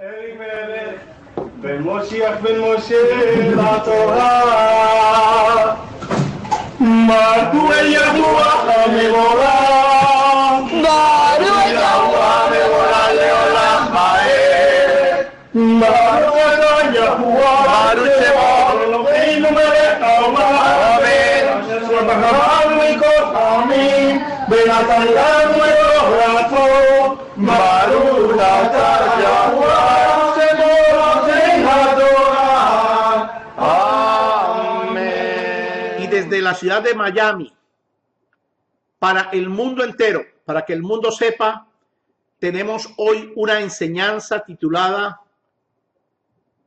Ben Moshiach ben Moshe la Torah Baruch Yahuwah Mevorah Baruch Yahuwah Mevorah Leolam Vaed Baruch Yahuwah Baruch Shemo Eloheinu melech haolam Asher בחרנו מכוחמים ונתן לנו את תורתו Baruch atah Yahuwah y desde la ciudad de Miami, para el mundo entero, para que el mundo sepa, tenemos hoy una enseñanza titulada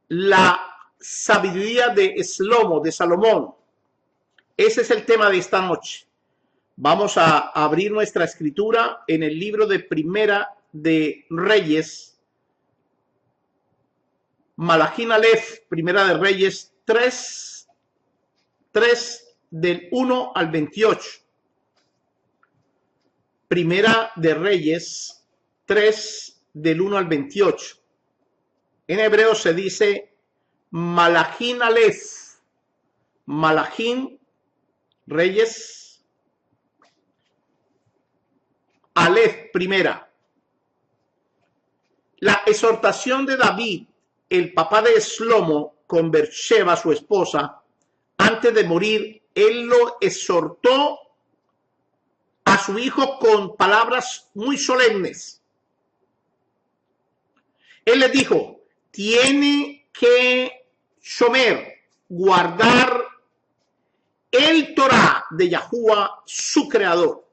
La sabiduría de Shlomo, de Salomón. Ese es el tema de esta noche. Vamos a abrir nuestra escritura en el libro de Primera de Reyes, Malachim Aleph, Primera de Reyes 3 del 1 al 28. Primera de Reyes 3 del 1 al 28. En hebreo se dice Malachim Aleph, Malachim, Reyes, Aleph, primera. La exhortación de David, el papá de Shlomo, con Bersheba, su esposa, antes de morir, él lo exhortó a su hijo con palabras muy solemnes. Él le dijo, tiene que guardar el Torah de Yahuwah, su creador.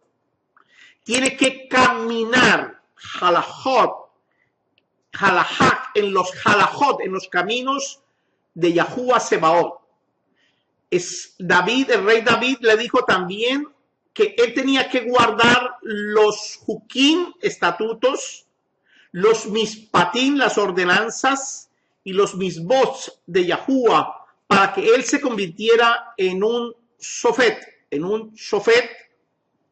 Tiene que caminar en los caminos de Yahuwah Sebaot. David, el rey David, le dijo también que él tenía que guardar los hukim, estatutos, los mispatim, las ordenanzas, y los misbots de Yahuwah, para que él se convirtiera en un sofet,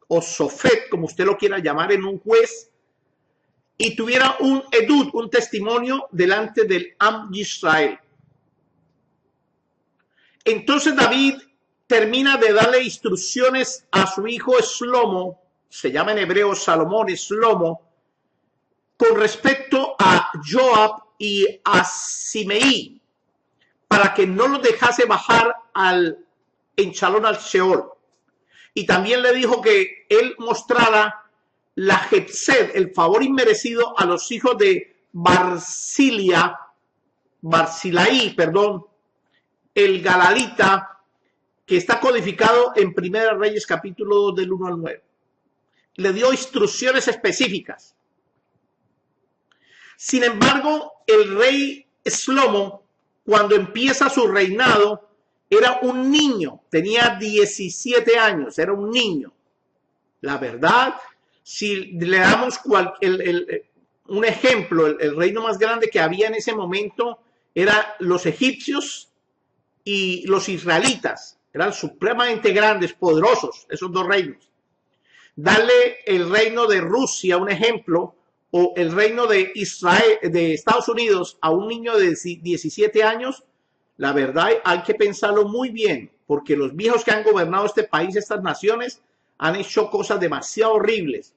o sofet, como usted lo quiera llamar, en un juez, y tuviera un edut, un testimonio delante del Am Yisrael. Entonces David termina de darle instrucciones a su hijo Shlomo, se llama en hebreo Salomón, Shlomo, con respecto a Joab y a Simeí, para que no los dejase bajar en Shalom al Sheol. Y también le dijo que él mostrara la Hesed, el favor inmerecido a los hijos de Barzilai, el Galalita, que está codificado en Primera Reyes capítulo 2 del 1 al 9. Le dio instrucciones específicas. Sin embargo, el rey Shlomo, cuando empieza su reinado, era un niño, tenía 17 años, era un niño. La verdad, si le damos un ejemplo, el reino más grande que había en ese momento eran los egipcios y los israelitas. Eran supremamente grandes, poderosos, esos dos reinos. Darle el reino de Rusia, un ejemplo, o el reino de Israel, de Estados Unidos, a un niño de 17 años, la verdad hay que pensarlo muy bien, porque los viejos que han gobernado este país, estas naciones, han hecho cosas demasiado horribles.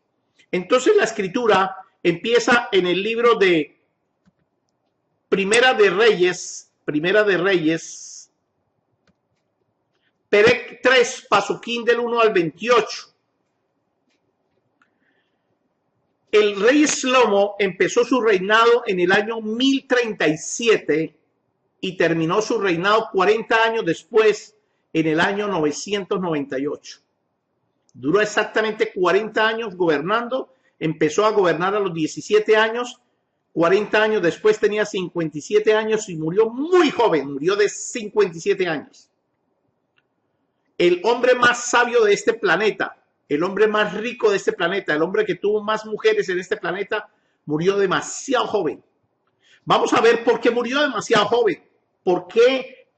Entonces la escritura empieza en el libro de Primera de Reyes, Perec 3, Pasuquín del 1 al 28. El rey Shlomo empezó su reinado en el año 1037 y terminó su reinado 40 años después, en el año 998. Duró exactamente 40 años gobernando, empezó a gobernar a los 17 años, 40 años después tenía 57 años y murió muy joven, murió de 57 años. El hombre más sabio de este planeta, el hombre más rico de este planeta, el hombre que tuvo más mujeres en este planeta, murió demasiado joven. Vamos a ver por qué murió demasiado joven. ¿Por qué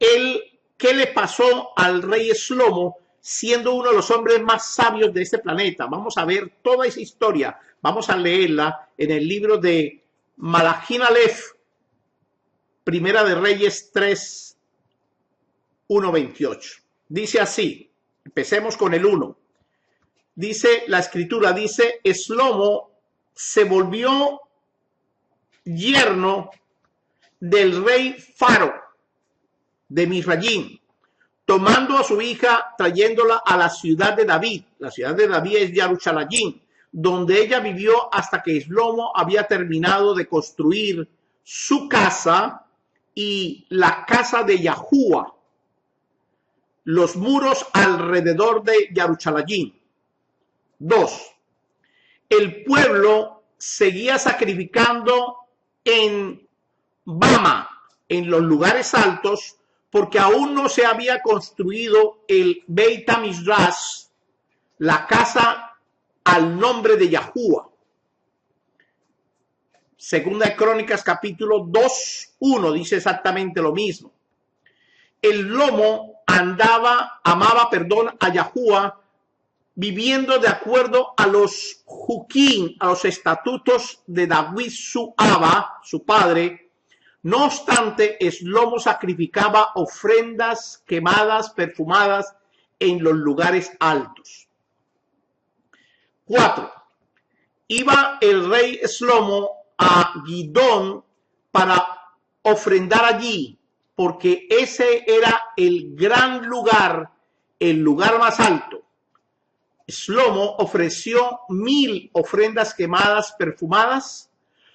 qué le pasó al rey Shlomo siendo uno de los hombres más sabios de este planeta? Vamos a ver toda esa historia. Vamos a leerla en el libro de Malachim Aleph, Primera de Reyes 3, 1, 28. Dice así, empecemos con el 1. Dice, la escritura dice, Shlomo se volvió yerno del rey Faro de Misrayim, tomando a su hija, trayéndola a la ciudad de David. La ciudad de David es Yarushalayim, donde ella vivió hasta que Shlomo había terminado de construir su casa y la casa de Yahuwah, los muros alrededor de Yarushalayim. 2. El pueblo seguía sacrificando en Bama, en los lugares altos, porque aún no se había construido el Beit HaMikdash, la casa al nombre de Yahuwah. Segunda de Crónicas capítulo 2, 1 dice exactamente lo mismo. El lomo amaba a Yahuwah, viviendo de acuerdo a los juquín, a los estatutos de David su Abba, su padre. No obstante, Shlomo sacrificaba ofrendas quemadas, perfumadas en los lugares altos. 4. Iba el rey Shlomo a Gidón para ofrendar allí, porque ese era el gran lugar, el lugar más alto. Shlomo ofreció 1000 ofrendas quemadas perfumadas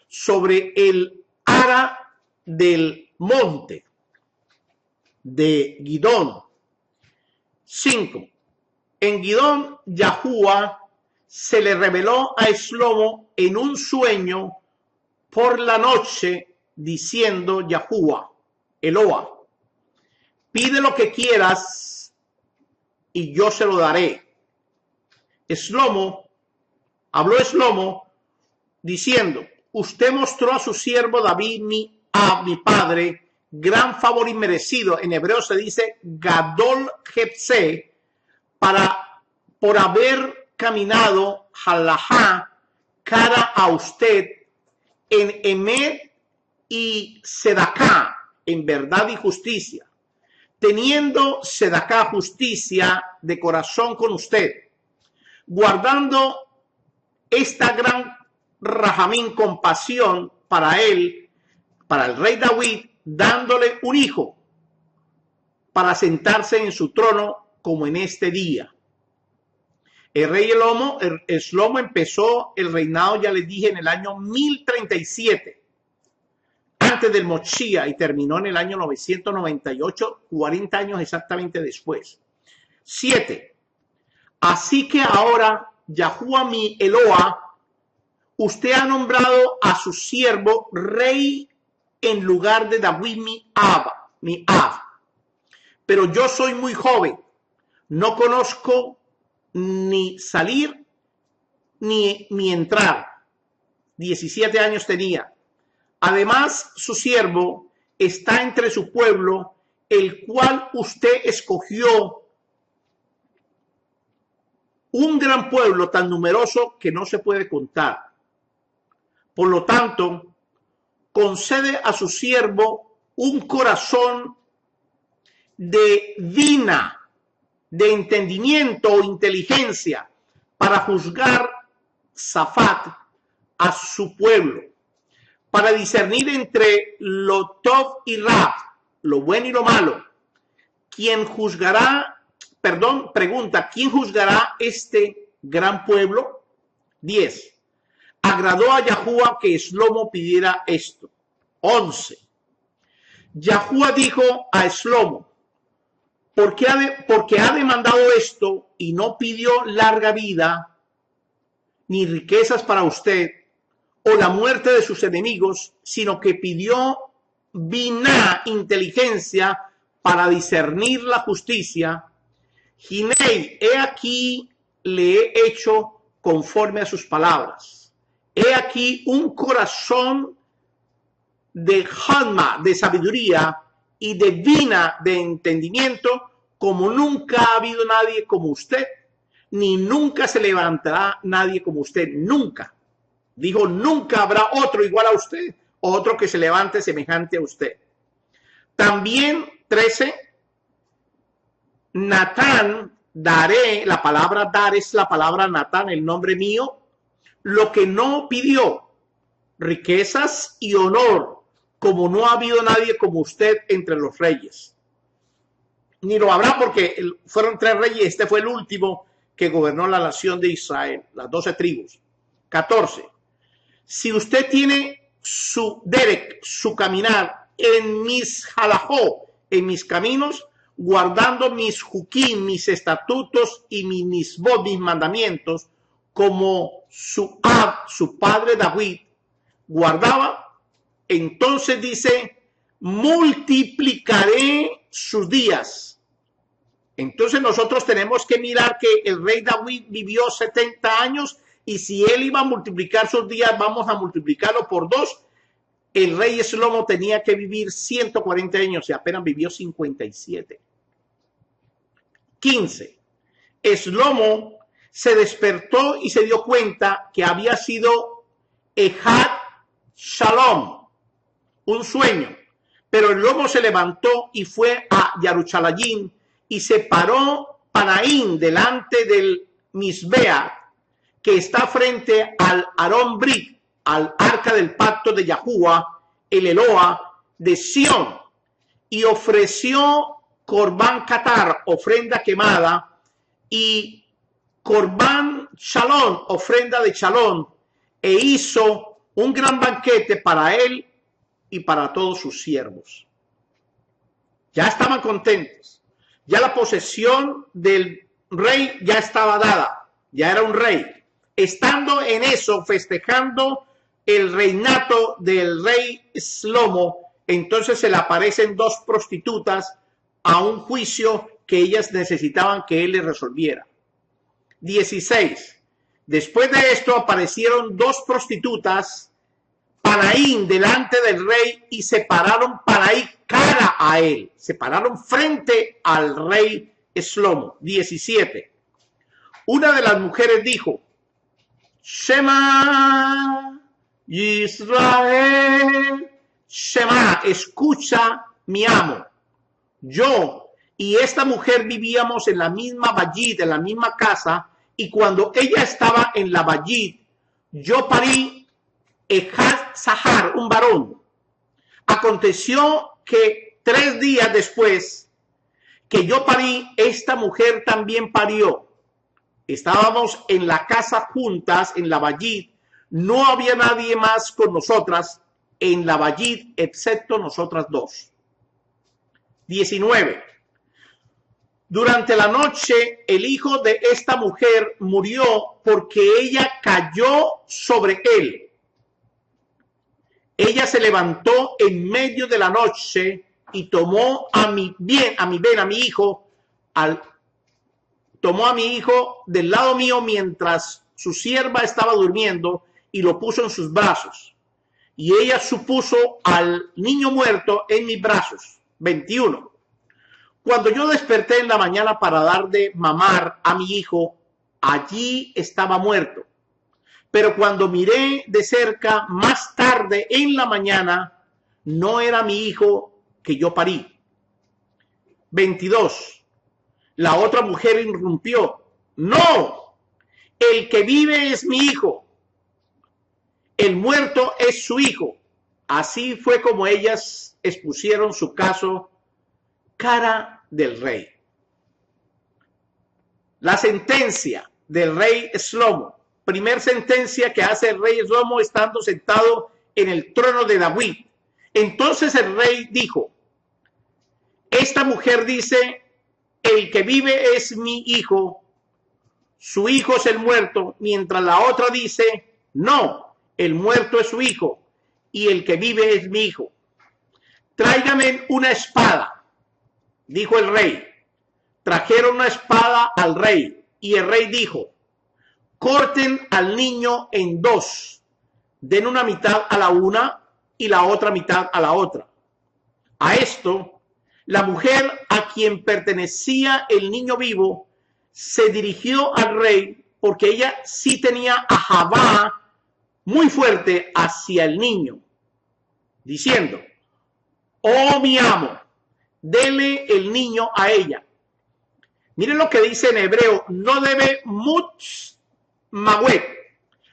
sobre el ara del monte de Gidón. 5. En Gidón, Yahuwah se le reveló a Shlomo en un sueño por la noche, diciendo Yahuwah, Eloah, pide lo que quieras y yo se lo daré. Habló Shlomo diciendo, usted mostró a su siervo David, mi padre, gran favor inmerecido. En hebreo se dice Gadol Hepse, por haber caminado halajá cara a usted en Emet y Sedaká, en verdad y justicia, teniendo Sedaká, justicia de corazón con usted, guardando esta gran rajamín, compasión para él, para el rey David, dándole un hijo para sentarse en su trono como en este día. El rey Shlomo empezó el reinado, ya les dije, en el año 1037, antes del Moshia, y terminó en el año 998, 40 años exactamente después. 7. Así que ahora, Yahuwah mi Eloah, usted ha nombrado a su siervo rey en lugar de David mi Abba. Pero yo soy muy joven, no conozco ni salir ni entrar. 17 años tenía. Además, su siervo está entre su pueblo, el cual usted escogió, un gran pueblo tan numeroso que no se puede contar. Por lo tanto, concede a su siervo un corazón de vina, de entendimiento o inteligencia, para juzgar Safat a su pueblo, para discernir entre lo tov y rab, lo bueno y lo malo. Pregunta, ¿quién juzgará este gran pueblo? 10. Agradó a Yahuwah que Shlomo pidiera esto. 11. Yahuwah dijo a Shlomo, porque ha demandado esto y no pidió larga vida, ni riquezas para usted, o la muerte de sus enemigos, sino que pidió biná, inteligencia, para discernir la justicia. Ginei, he aquí le he hecho conforme a sus palabras. He aquí un corazón de Hanma, de sabiduría, y de vina, de entendimiento, como nunca ha habido nadie como usted, ni nunca se levantará nadie como usted, nunca. Dijo, nunca habrá otro igual a usted, otro que se levante semejante a usted. También 13, Natán, daré, la palabra dar es la palabra Natán, el nombre mío, lo que no pidió, riquezas y honor, como no ha habido nadie como usted entre los reyes. Ni lo habrá porque fueron 3 reyes, este fue el último que gobernó la nación de Israel, las 12 tribus. 14. Si usted tiene su derek, su caminar en mis halajó, en mis caminos, guardando mis juquín, mis estatutos y mis misbot, mis mandamientos, como su padre David guardaba, entonces dice, multiplicaré sus días. Entonces nosotros tenemos que mirar que el rey David vivió 70 años y si él iba a multiplicar sus días, vamos a multiplicarlo por 2. El rey Shlomo tenía que vivir 140 años y apenas vivió 57. 15. Shlomo se despertó y se dio cuenta que había sido Ejad Shalom, un sueño. Pero el lobo se levantó y fue a Yaruchalayim y se paró Panaín delante del Misbea, que está frente al Arón Brit, al arca del pacto de Yahuwah, el Eloa de Sión, y ofreció Corbán Catar, ofrenda quemada, y Corbán Shalom, ofrenda de Shalom, e hizo un gran banquete para él y para todos sus siervos. Ya estaban contentos. Ya la posesión del rey ya estaba dada. Ya era un rey. Estando en eso, festejando el reinato del rey Shlomo, entonces se le aparecen 2 prostitutas a un juicio que ellas necesitaban que él les resolviera. 16. Después de esto aparecieron 2 prostitutas, Panaín, delante del rey, y se pararon Panaín cara a él. Se pararon frente al rey Shlomo. 17. Una de las mujeres dijo, Shema Israel, Shema, escucha mi amo. Yo y esta mujer vivíamos en la misma Bayit, en la misma casa, y cuando ella estaba en la Bayit, yo parí Ejad Sahar, un varón. Aconteció que 3 días después que yo parí, esta mujer también parió. Estábamos en la casa juntas, en la Bayit. No había nadie más con nosotras en la Bayit, excepto nosotras 2. 19. Durante la noche, el hijo de esta mujer murió porque ella cayó sobre él. Ella se levantó en medio de la noche y tomó a mi hijo, tomó a mi hijo del lado mío mientras su sierva estaba durmiendo y lo puso en sus brazos. Y ella supuso al niño muerto en mis brazos. 21. Cuando yo desperté en la mañana para dar de mamar a mi hijo, allí estaba muerto. Pero cuando miré de cerca más tarde en la mañana, no era mi hijo que yo parí. 22. La otra mujer irrumpió. No, el que vive es mi hijo. El muerto es su hijo. Así fue como ellas expusieron su caso cara del rey. La sentencia del rey Shlomo. Primer sentencia que hace el rey Shlomo estando sentado en el trono de David. Entonces el rey dijo, esta mujer dice, el que vive es mi hijo, su hijo es el muerto, mientras la otra dice, no, el muerto es su hijo y el que vive es mi hijo. Tráigame una espada, dijo el rey. Trajeron una espada al rey y el rey dijo, corten al niño en 2, den una mitad a la una y la otra mitad a la otra. A esto, la mujer a quien pertenecía el niño vivo se dirigió al rey porque ella sí tenía ahavá muy fuerte hacia el niño, diciendo, oh mi amo, dele el niño a ella. Miren lo que dice en hebreo, no debe mawet,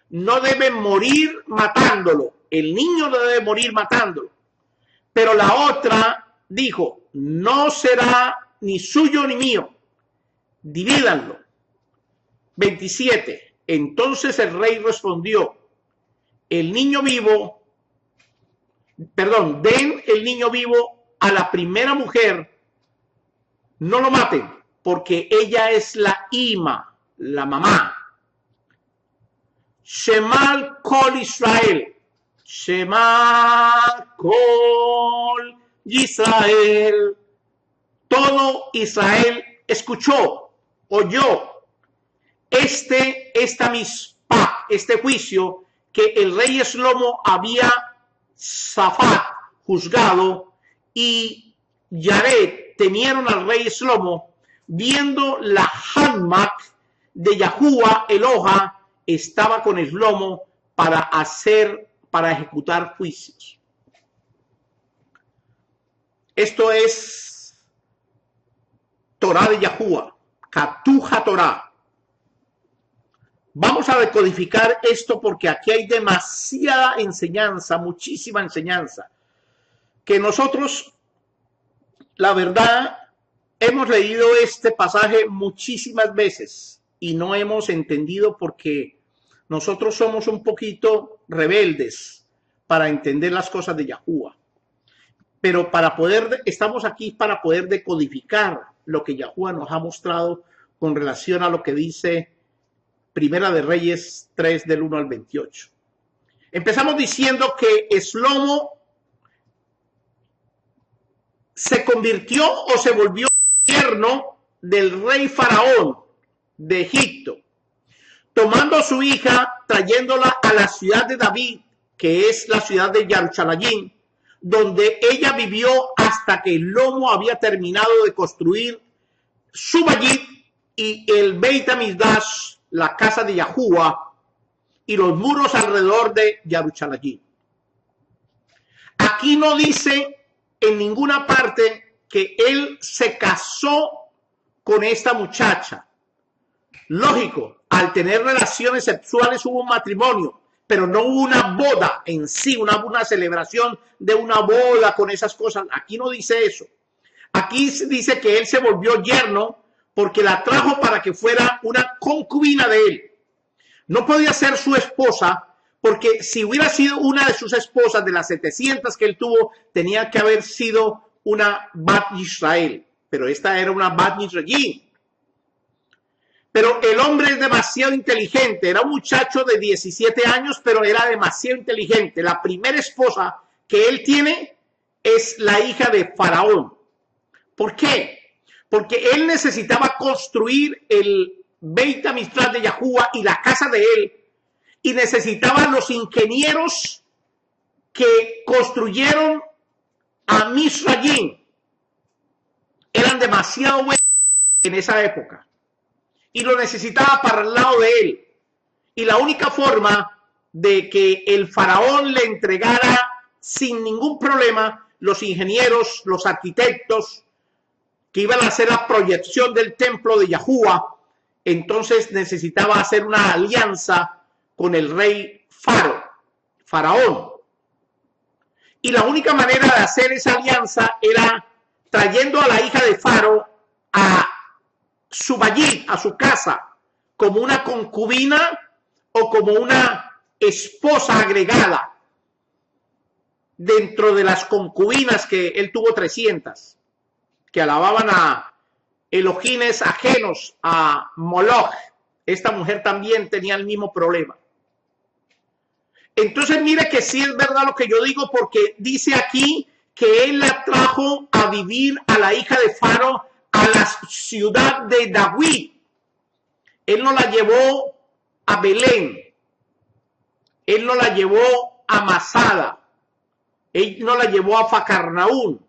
no debe morir matándolo. El niño no debe morir matándolo. Pero la otra dijo, no será ni suyo ni mío, divídanlo. 27. Entonces el rey respondió, den el niño vivo a la primera mujer, no lo maten, porque ella es la ima, la mamá. Shemal Kol Israel, Shema Kol Israel, todo Israel escuchó, oyó este juicio que el rey Shlomo había juzgado, y Yared temieron al rey Shlomo, viendo la Hanmak de Yahuwah Eloha estaba con Shlomo para ejecutar juicios. Esto es Torah de Yahuwah, Katuja Torah. Vamos a decodificar esto porque aquí hay demasiada enseñanza, muchísima enseñanza, que nosotros, la verdad, hemos leído este pasaje muchísimas veces y no hemos entendido porque nosotros somos un poquito rebeldes para entender las cosas de Yahuwah. Pero estamos aquí para poder decodificar lo que Yahuwah nos ha mostrado con relación a lo que dice Primera de Reyes 3 del 1 al 28. Empezamos diciendo que Shlomo se convirtió o se volvió yerno del rey Faraón de Egipto, tomando a su hija, trayéndola a la ciudad de David, que es la ciudad de Jerusalén, donde ella vivió hasta que Shlomo había terminado de construir su Bayit y el Beit HaMikdash, la casa de Yahuwah, y los muros alrededor de Jerusalén. Aquí no dice en ninguna parte que él se casó con esta muchacha. Lógico, al tener relaciones sexuales hubo un matrimonio, pero no hubo una boda en sí, una celebración de una boda con esas cosas. Aquí no dice eso. Aquí dice que él se volvió yerno porque la trajo para que fuera una concubina de él. No podía ser su esposa, porque si hubiera sido una de sus esposas de las 700 que él tuvo, tenía que haber sido una Bat Israel. Pero esta era una Bat Israel. Pero el hombre es demasiado inteligente. Era un muchacho de 17 años, pero era demasiado inteligente. La primera esposa que él tiene es la hija de Faraón. ¿Por qué? Porque él necesitaba construir el Beit HaMikdash de Yahuwah y la casa de él, y necesitaba los ingenieros que construyeron a Misrayim. Eran demasiado buenos en esa época y lo necesitaba para el lado de él. Y la única forma de que el faraón le entregara sin ningún problema los ingenieros, los arquitectos que iban a hacer la proyección del templo de Yahuwah, entonces necesitaba hacer una alianza con el rey Faraón. Y la única manera de hacer esa alianza era trayendo a la hija de Faraón a su bayit, a su casa, como una concubina o como una esposa agregada dentro de las concubinas, que él tuvo 300, que alababan a Elohines ajenos, a Moloch. Esta mujer también tenía el mismo problema. Entonces mire que sí es verdad lo que yo digo, porque dice aquí que él la trajo a vivir a la hija de Faraón a la ciudad de David. Él no la llevó a Belén. Él no la llevó a Masada. Él no la llevó a Facarnaún.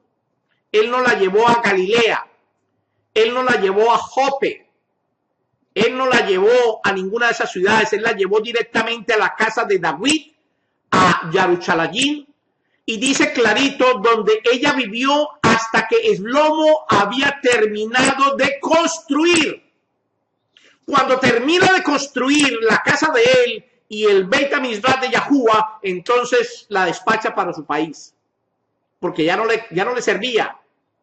Él no la llevó a Galilea. Él no la llevó a Jope. Él no la llevó a ninguna de esas ciudades. Él la llevó directamente a la casa de David, a Jerusalén. Y dice clarito, donde ella vivió hasta que Shlomo había terminado de construir. Cuando termina de construir la casa de él y el Beit HaMikdash de Yahuwah, entonces la despacha para su país, porque ya no le servía,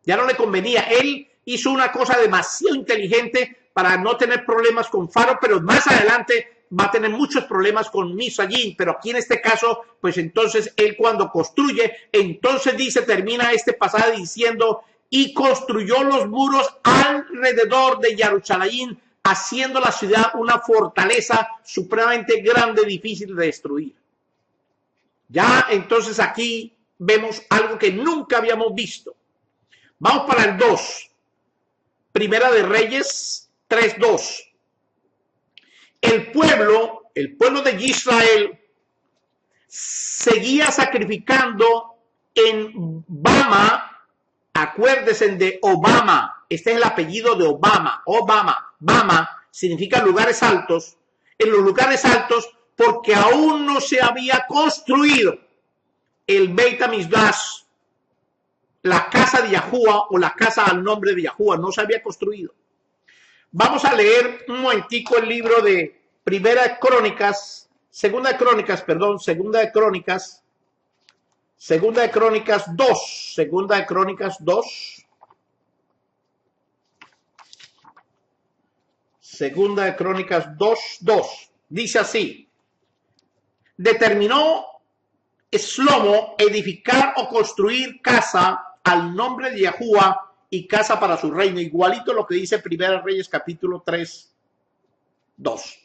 ya no le convenía. Él hizo una cosa demasiado inteligente para no tener problemas con Faro, pero más adelante va a tener muchos problemas con Misallín. Pero aquí en este caso, pues entonces él cuando construye, entonces dice, termina este pasaje diciendo, y construyó los muros alrededor de Jerusalén, haciendo la ciudad una fortaleza supremamente grande, difícil de destruir. Ya entonces aquí vemos algo que nunca habíamos visto. Vamos para el 2. Primera de Reyes 3:2. El pueblo de Israel seguía sacrificando en Bama. Acuérdense de Obama. Este es el apellido de Obama. Bama significa lugares altos. En los lugares altos, porque aún no se había construido el Beit HaMikdash, la casa de Yahuwah o la casa al nombre de Yahuwah, no se había construido. Vamos a leer un momentico el libro de Segunda de Crónicas 2. Segunda de Crónicas 2. Segunda de Crónicas 2:2. Dice así: determinó Shlomo edificar o construir casa al nombre de Yahuwah y casa para su reino, igualito lo que dice Primera Reyes capítulo 3:2.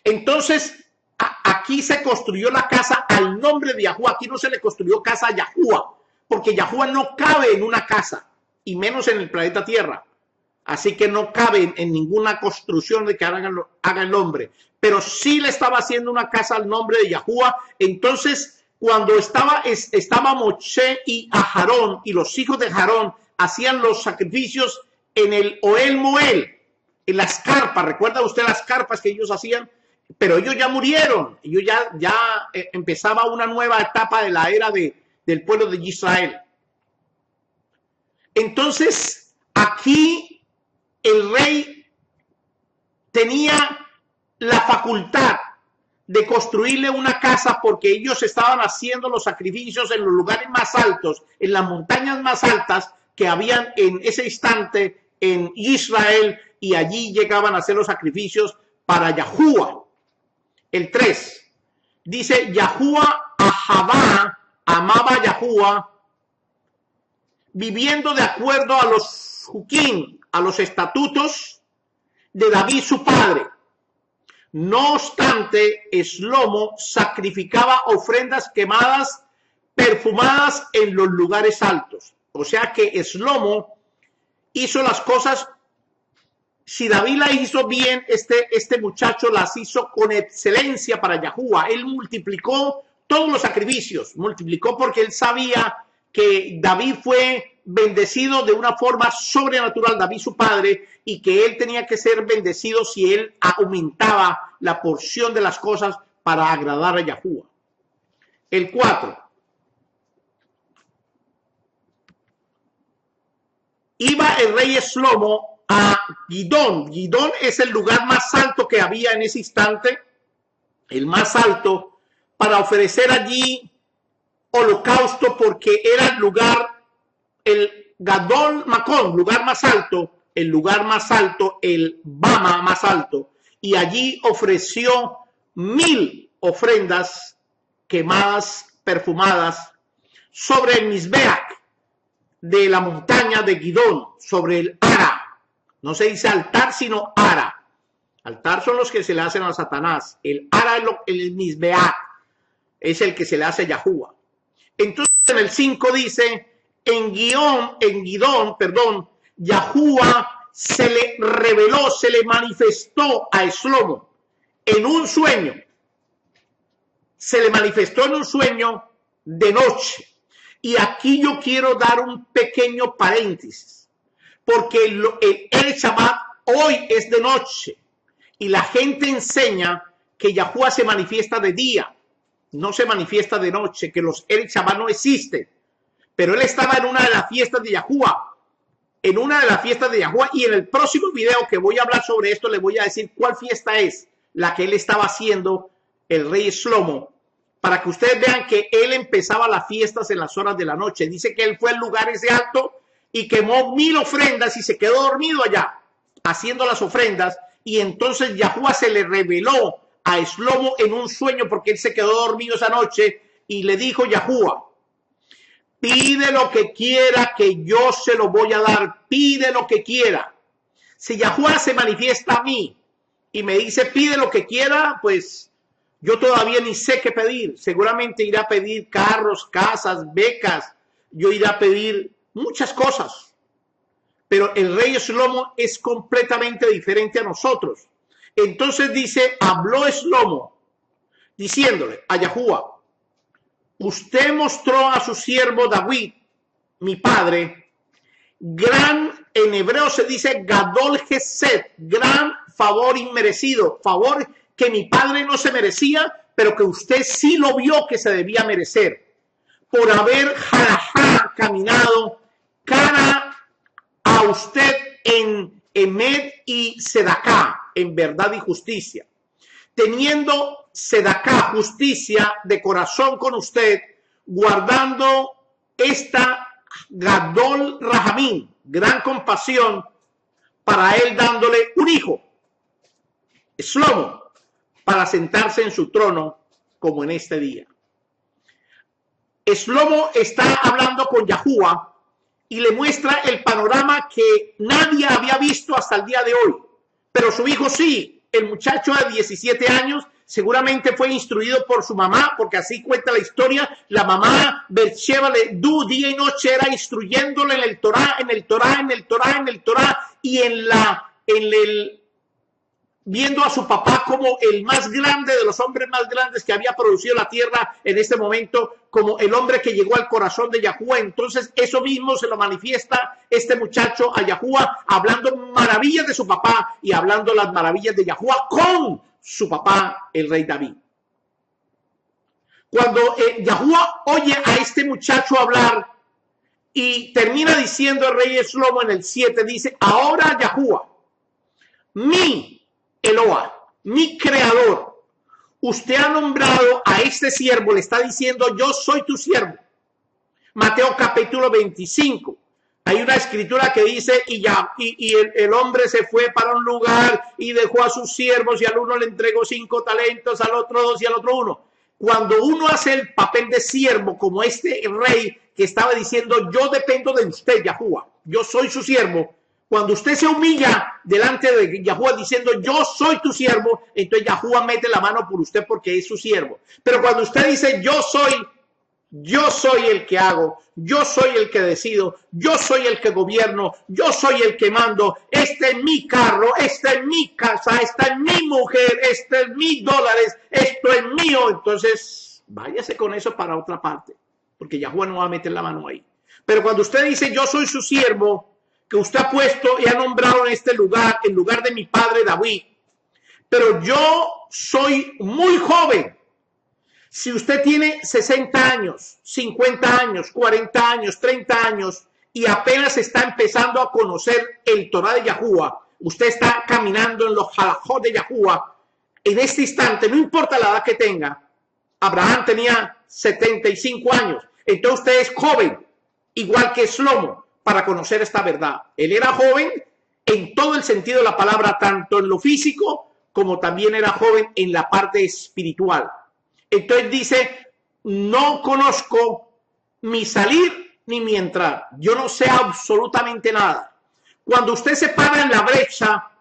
Entonces, aquí se construyó la casa al nombre de Yahuwah. Aquí no se le construyó casa a Yahuwah, porque Yahuwah no cabe en una casa, y menos en el planeta Tierra. Así que no cabe en ninguna construcción de que haga el hombre. Pero sí le estaba haciendo una casa al nombre de Yahuwah. Entonces, cuando estaba Moshe y Aarón, y los hijos de Aarón hacían los sacrificios en el Ohel Moel, en las carpas. ¿Recuerda usted las carpas que ellos hacían? Pero ellos ya murieron. Ellos ya empezaba una nueva etapa de la era del pueblo de Israel. Entonces, aquí el rey tenía la facultad de construirle una casa, porque ellos estaban haciendo los sacrificios en los lugares más altos, en las montañas más altas que habían en ese instante en Israel, y allí llegaban a hacer los sacrificios para Yahuwah. El 3 dice: Yahuwah Ahabá, amaba a Yahuwah, viviendo de acuerdo a los Jukim, a los estatutos de David su padre. No obstante, Shlomo sacrificaba ofrendas quemadas, perfumadas en los lugares altos. O sea que Shlomo hizo las cosas. Si David la hizo bien, este muchacho las hizo con excelencia para Yahuwah. Él multiplicó todos los sacrificios, multiplicó porque él sabía que David fue bendecido de una forma sobrenatural, David su padre, y que él tenía que ser bendecido si él aumentaba la porción de las cosas para agradar a Yahuwah. El 4. Iba el rey Shlomo a Gidón. Gidón es el lugar más alto que había en ese instante, el más alto, para ofrecer allí holocausto, porque era el lugar, el Gadol Macón, lugar más alto, el Bama más alto, y allí ofreció 1000 ofrendas quemadas, perfumadas, sobre el Mizbeach de la montaña de Gidón, sobre el Ara. No se dice altar, sino Ara. Altar son los que se le hacen a Satanás. El Ara, el Mizbeach, es el que se le hace a Yahuwah. Entonces en el 5 dice: en Gidón, Yahuwah se le reveló, se le manifestó a Shlomo en un sueño. Se le manifestó en un sueño de noche. Y aquí yo quiero dar un pequeño paréntesis, porque el Shabbat hoy es de noche, y la gente enseña que Yahuwah se manifiesta de día, no se manifiesta de noche, que los Shabbat no existen. pero él estaba en una de las fiestas de Yahuwah, en una de las fiestas de Yahuwah, y en el próximo video que voy a hablar sobre esto, les voy a decir cuál fiesta es la que él estaba haciendo, el rey Shlomo, para que ustedes vean que él empezaba las fiestas en las horas de la noche. Dice que él fue al lugar ese alto y quemó 1000 ofrendas y se quedó dormido allá, haciendo las ofrendas, y entonces Yahuwah se le reveló a Shlomo en un sueño porque él se quedó dormido esa noche, y le dijo Yahuwah: pide lo que quiera que yo se lo voy a dar, pide lo que quiera. Si Yahuwah se manifiesta a mí y me dice pide lo que quiera, pues yo todavía ni sé qué pedir. Seguramente iré a pedir carros, casas, becas, yo iré a pedir muchas cosas. Pero el rey Shlomo es completamente diferente a nosotros. Entonces dice, habló Shlomo diciéndole a Yahuwah: usted mostró a su siervo David, mi padre, en hebreo se dice Gadol Gesed, gran favor inmerecido, favor que mi padre no se merecía, pero que usted sí lo vio que se debía merecer, por haber caminado cara a usted en Emet y Sedaká, en verdad y justicia, teniendo Sedaká, justicia de corazón con usted, guardando esta Gadol Rahamim, gran compasión para él, dándole un hijo, Shlomo, para sentarse en su trono como en este día. Shlomo está hablando con Yahuwah y le muestra el panorama que nadie había visto hasta el día de hoy, pero su hijo sí. El muchacho de 17 años seguramente fue instruido por su mamá, porque así cuenta la historia. La mamá Bersheba día y noche era instruyéndole en el Torá, y viendo a su papá como el más grande de los hombres más grandes que había producido la tierra en este momento, como el hombre que llegó al corazón de Yahuwah. Entonces eso mismo se lo manifiesta este muchacho a Yahuwah, hablando maravillas de su papá y hablando las maravillas de Yahuwah con su papá, el rey David. Cuando Yahuwah oye a este muchacho hablar y termina diciendo el rey Shlomo en el 7, dice: ahora Yahuwah, mi Eloah, mi creador, usted ha nombrado a este siervo, le está diciendo yo soy tu siervo. Mateo capítulo 25. Hay una escritura que dice y el hombre se fue para un lugar y dejó a sus siervos, y al uno le entregó 5 talentos, al otro 2 y al otro 1. Cuando uno hace el papel de siervo, como este rey que estaba diciendo yo dependo de usted, Yahuwah, yo soy su siervo. Cuando usted se humilla delante de Yahuwah diciendo yo soy tu siervo, entonces Yahuwah mete la mano por usted porque es su siervo. Pero cuando usted dice yo soy el que hago, yo soy el que decido, yo soy el que gobierno, yo soy el que mando, este es mi carro, esta es mi casa, esta es mi mujer, este es mis dólares, esto es mío, entonces váyase con eso para otra parte, porque Yahuwah no va a meter la mano ahí. Pero cuando usted dice yo soy su siervo, que usted ha puesto y ha nombrado en este lugar, en lugar de mi padre David, pero yo soy muy joven. Si usted tiene 60 años, 50 años, 40 años, 30 años y apenas está empezando a conocer el Torah de Yahuwah, usted está caminando en los halajot de Yahuwah, en este instante, no importa la edad que tenga, Abraham tenía 75 años, entonces usted es joven, igual que Shlomo, para conocer esta verdad. Él era joven en todo el sentido de la palabra, tanto en lo físico como también era joven en la parte espiritual. Entonces dice, no conozco mi salir ni mi entrar. Yo no sé absolutamente nada. Cuando usted se para en la brecha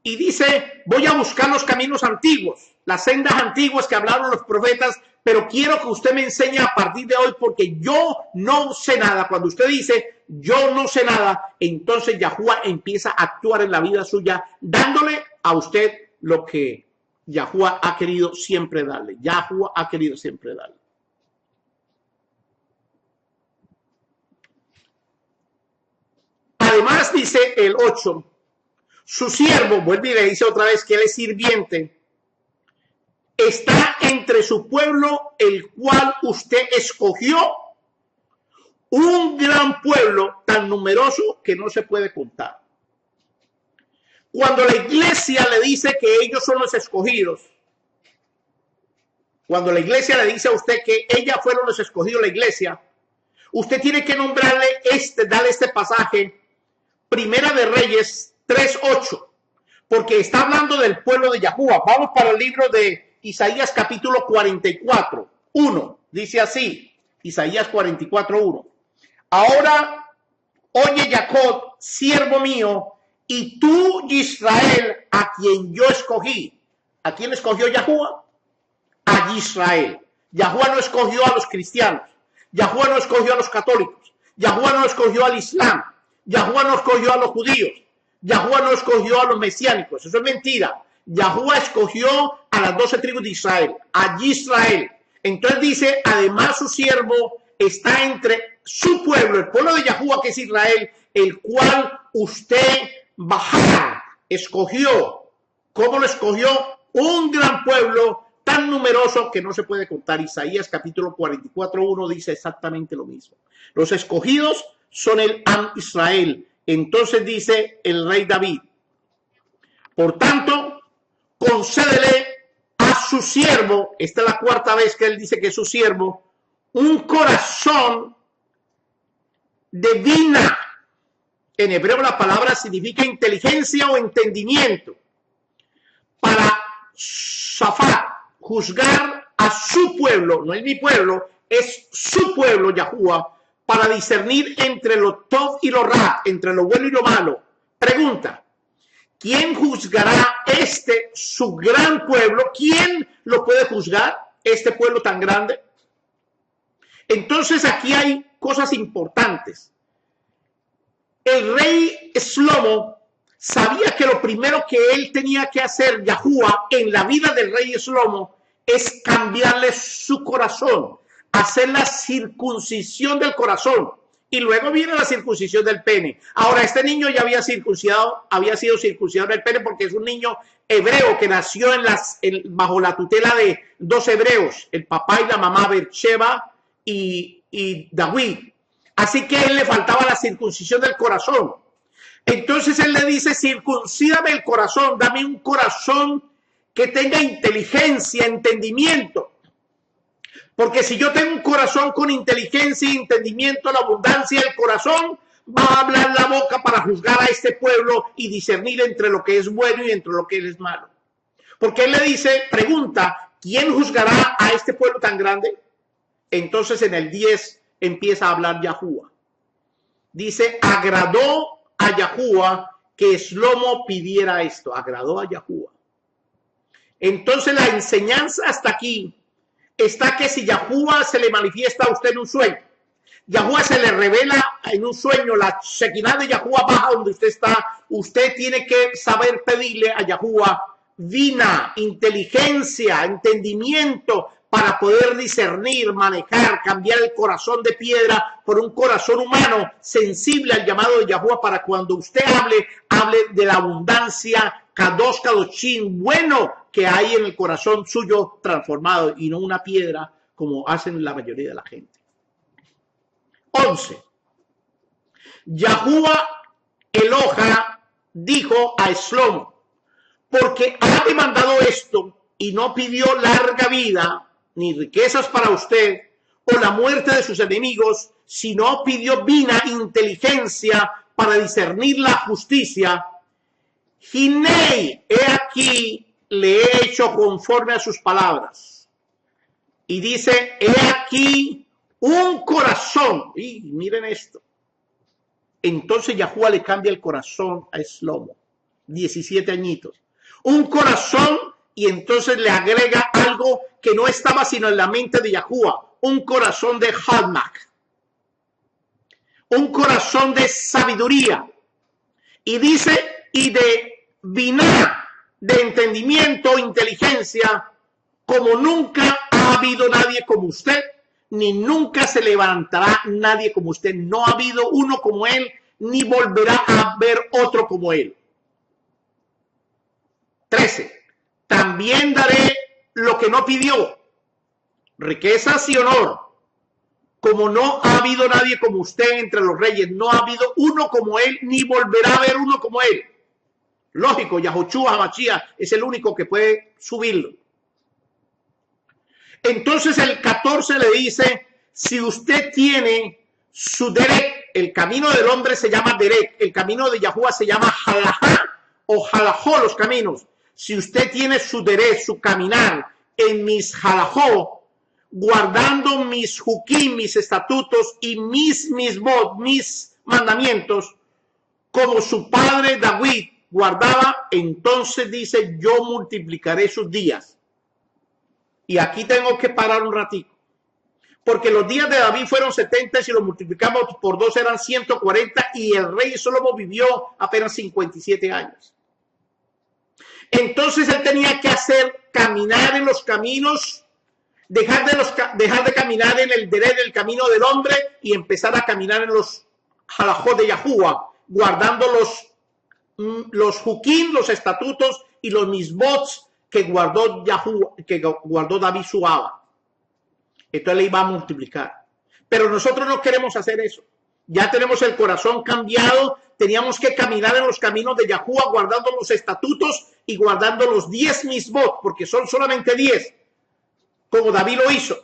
y dice, voy a buscar los caminos antiguos, las sendas antiguas que hablaron los profetas, pero quiero que usted me enseñe a partir de hoy porque yo no sé nada. Cuando usted dice, yo no sé nada, entonces Yahuwah empieza a actuar en la vida suya, dándole a usted lo que Yahuwah ha querido siempre darle. Yahuwah ha querido siempre darle. Además dice el 8, su siervo, vuelve y le dice otra vez que él es sirviente, está entre su pueblo, el cual usted escogió, un gran pueblo tan numeroso que no se puede contar. Cuando la iglesia le dice que ellos son los escogidos, cuando la iglesia le dice a usted que ellas fueron los escogidos, la iglesia, usted tiene que nombrarle darle este pasaje, Primera de Reyes 3:8, porque está hablando del pueblo de Yahuwah. Vamos para el libro de Isaías capítulo 44:1. Dice así, Isaías 44:1. Ahora, oye Jacob, siervo mío, y tú, Israel, a quien yo escogí. ¿A quién escogió Yahuwah? A Israel. Yahuwah no escogió a los cristianos. Yahuwah no escogió a los católicos. Yahuwah no escogió al Islam. Yahuwah no escogió a los judíos. Yahuwah no escogió a los mesiánicos. Eso es mentira. Yahuwah escogió a las 12 tribus de Israel. A Israel. Entonces dice, además su siervo está entre su pueblo, el pueblo de Yahuwah, que es Israel, el cual usted escogió. ¿Cómo lo escogió? Un gran pueblo tan numeroso que no se puede contar. Isaías capítulo 44:1 dice exactamente lo mismo. Los escogidos son el Am Israel. Entonces dice el rey David, por tanto, concédele a su siervo, esta es la cuarta vez que él dice que es su siervo, un corazón de Bina. En hebreo la palabra significa inteligencia o entendimiento, para zafar, juzgar a su pueblo, no es mi pueblo, es su pueblo, Yahuwah, para discernir entre lo tov y lo ra, entre lo bueno y lo malo. Pregunta, ¿quién juzgará su gran pueblo? ¿Quién lo puede juzgar, este pueblo tan grande? Entonces aquí hay cosas importantes. El rey Shlomo sabía que lo primero que él tenía que hacer, Yahuwah, en la vida del rey Shlomo, es cambiarle su corazón, hacer la circuncisión del corazón. Y luego viene la circuncisión del pene. Ahora, este niño ya había sido circuncidado del pene porque es un niño hebreo que nació bajo la tutela de dos hebreos, el papá y la mamá, Beersheba y David. Así que a él le faltaba la circuncisión del corazón. Entonces él le dice, circuncídame el corazón, dame un corazón que tenga inteligencia, entendimiento. Porque si yo tengo un corazón con inteligencia y entendimiento, la abundancia del corazón va a hablar la boca para juzgar a este pueblo y discernir entre lo que es bueno y entre lo que es malo. Porque él le dice, pregunta, ¿quién juzgará a este pueblo tan grande? Entonces en el 10 empieza a hablar Yahuwah. Dice, agradó a Yahuwah que Shlomo pidiera esto. Agradó a Yahuwah. Entonces la enseñanza hasta aquí está que si Yahuwah se le manifiesta a usted en un sueño, Yahuwah se le revela en un sueño, la Shekinah de Yahuwah baja donde usted está, usted tiene que saber pedirle a Yahuwah vina, inteligencia, entendimiento, para poder discernir, manejar, cambiar el corazón de piedra por un corazón humano sensible al llamado de Yahuwah, para cuando usted hable de la abundancia Kadosh Kadoshim bueno que hay en el corazón suyo transformado y no una piedra como hacen la mayoría de la gente. 11. Yahuwah Eloha dijo a Shlomo, porque ha demandado esto y no pidió larga vida ni riquezas para usted o la muerte de sus enemigos, sino pidió vina, inteligencia para discernir la justicia. Hinei, he aquí, le he hecho conforme a sus palabras. Y dice, he aquí un corazón. Y miren esto. Entonces Yahuwah le cambia el corazón a Shlomo, 17 añitos. Un corazón, y entonces le agrega algo que no estaba sino en la mente de Yahuwah. Un corazón de Hadmak. Un corazón de sabiduría. Y dice, y de Biná, de entendimiento, inteligencia, como nunca ha habido nadie como usted, ni nunca se levantará nadie como usted. No ha habido uno como él, ni volverá a haber otro como él. 13. También daré lo que no pidió, riquezas y honor, como no ha habido nadie como usted entre los reyes, no ha habido uno como él, ni volverá a haber uno como él. Lógico, Yahoshua HaMashiach es el único que puede subirlo. Entonces el 14 le dice, si usted tiene su derek, el camino del hombre se llama derek, el camino de Yahuwah se llama halajá o halajó los caminos. Si usted tiene su derek, su caminar en mis halajó, guardando mis hukim, mis estatutos y mis mandamientos, como su padre David guardaba, entonces dice, yo multiplicaré sus días. Y aquí tengo que parar un ratito, porque los días de David fueron 70, si lo multiplicamos por 2 eran 140, y el rey Solomo vivió apenas 57 años. Entonces él tenía que hacer caminar en los caminos, dejar de caminar en el derech del camino del hombre y empezar a caminar en los halajot de Yahuwah, guardando los hukim, los estatutos y los misbots que guardó David su Abba. Entonces le iba a multiplicar. Pero nosotros no queremos hacer eso. Ya tenemos el corazón cambiado. Teníamos que caminar en los caminos de Yahuwah, guardando los estatutos y guardando los 10 misbot, porque son solamente 10, como David lo hizo,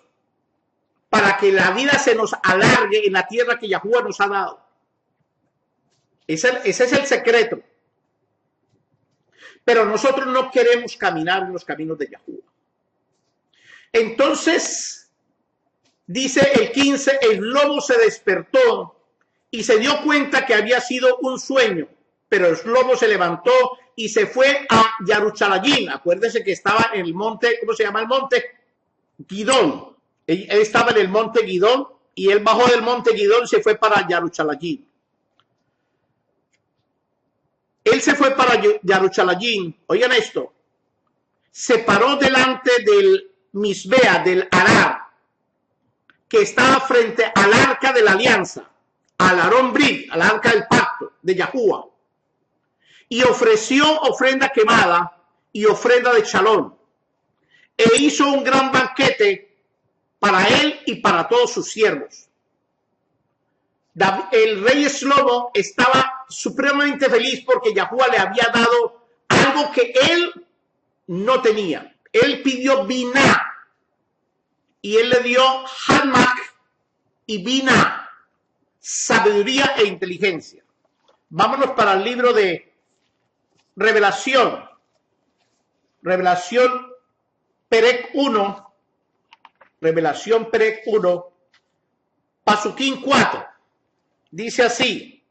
para que la vida se nos alargue en la tierra que Yahuwah nos ha dado. Ese es el secreto. Pero nosotros no queremos caminar en los caminos de Yahuwah. Entonces, dice el 15, el lobo se despertó y se dio cuenta que había sido un sueño, pero el lobo se levantó y se fue a Yaruchalayim. Acuérdense que estaba en el monte, ¿cómo se llama el monte? Gidón. Él estaba en el monte Gidón y él bajó del monte Gidón y se fue para Yaruchalayim. Él se fue para Yaruchalayim. Oigan esto. Se paró delante del Misbea, del Arar, que estaba frente al arca de la alianza, al Aarón Brit, al arca del pacto de Yahuwah, y ofreció ofrenda quemada y ofrenda de shalom, e hizo un gran banquete para él y para todos sus siervos. El rey Shlomo estaba supremamente feliz porque Yahuwah le había dado algo que él no tenía. Él pidió Biná y él le dio Halmak y Biná, sabiduría e inteligencia. Vámonos para el libro de Revelación. Revelación Perek 1. Revelación Perek 1. Pasuquín 4. Dice así: